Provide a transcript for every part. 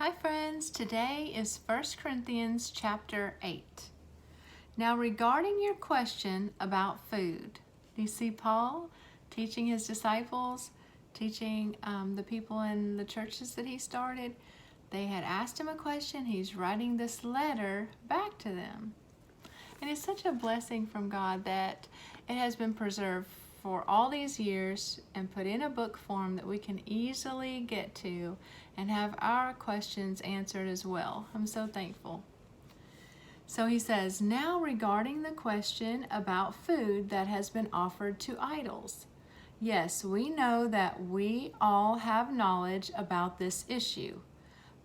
Hi friends, today is 1 Corinthians chapter 8. Now regarding your question about food, do you see Paul teaching his disciples, teaching the people in the churches that he started? They had asked him a question. He's writing this letter back to them. And it's such a blessing from God that it has been preserved for all these years and put in a book form that we can easily get to and have our questions answered as well. I'm so thankful. So he says, now regarding the question about food that has been offered to idols. Yes, we know that we all have knowledge about this issue.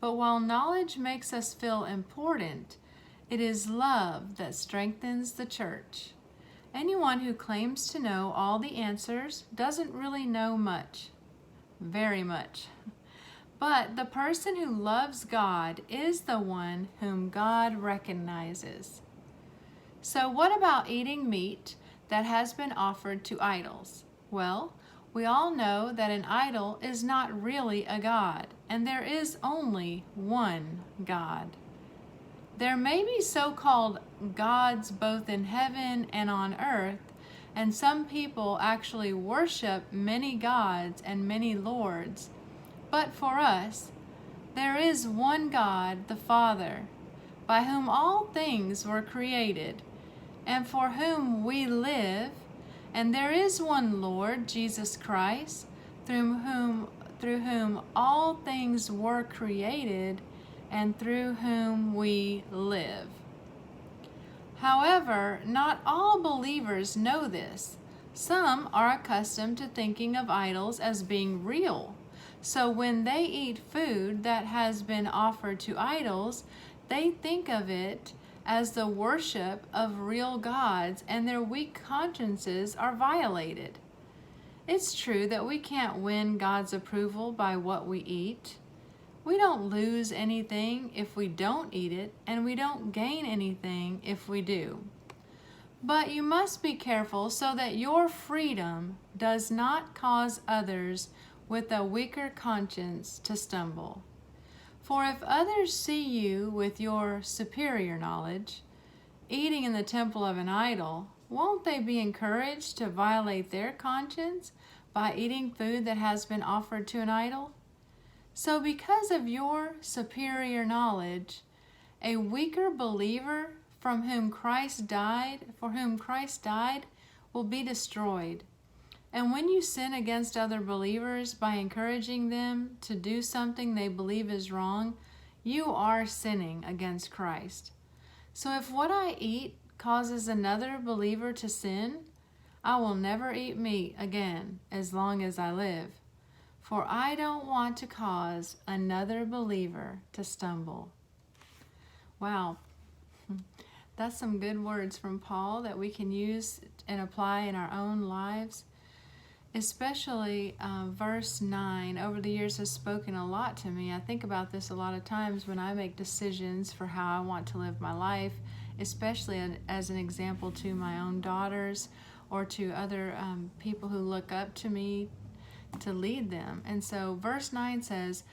But while knowledge makes us feel important, it is love that strengthens the church. Anyone who claims to know all the answers doesn't really know much, very much. But the person who loves God is the one whom God recognizes. So what about eating meat that has been offered to idols? Well, we all know that an idol is not really a God, and there is only one God. There may be so-called gods both in heaven and on earth, and some people actually worship many gods and many lords. But for us, there is one God, the Father, by whom all things were created, and for whom we live, and there is one Lord, Jesus Christ, through whom all things were created, and through whom we live. However, not all believers know this. Some are accustomed to thinking of idols as being real. So when they eat food that has been offered to idols, they think of it as the worship of real gods, and their weak consciences are violated. It's true that we can't win God's approval by what we eat. We don't lose anything if we don't eat it, and we don't gain anything if we do. But you must be careful so that your freedom does not cause others with a weaker conscience to stumble. For if others see you with your superior knowledge, eating in the temple of an idol, won't they be encouraged to violate their conscience by eating food that has been offered to an idol? So because of your superior knowledge, a weaker believer for whom Christ died, will be destroyed. And when you sin against other believers by encouraging them to do something they believe is wrong, you are sinning against Christ. So if what I eat causes another believer to sin, I will never eat meat again as long as I live. For I don't want to cause another believer to stumble. Wow, that's some good words from Paul that we can use and apply in our own lives. Especially verse 9, over the years has spoken a lot to me. I think about this a lot of times when I make decisions for how I want to live my life, especially as an example to my own daughters or to other people who look up to me to lead them. And so verse 9 says,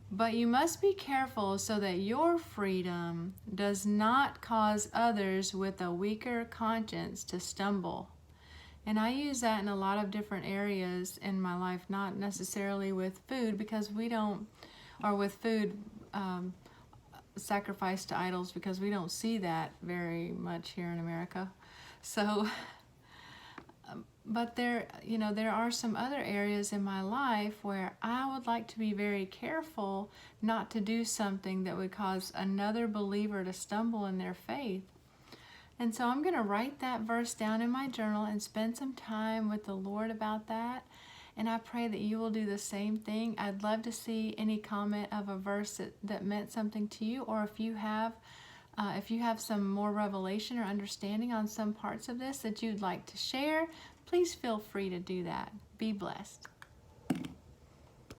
but you must be careful so that your freedom does not cause others with a weaker conscience to stumble. And I use that in a lot of different areas in my life, not necessarily with food, because we don't, or with food sacrificed to idols, because we don't see that very much here in America. So but there are some other areas in my life where I would like to be very careful not to do something that would cause another believer to stumble in their faith. And so I'm going to write that verse down in my journal and spend some time with the Lord about that. And I pray that you will do the same thing. I'd love to see any comment of a verse that meant something to you, or if you have some more revelation or understanding on some parts of this that you'd like to share, please feel free to do that. Be blessed.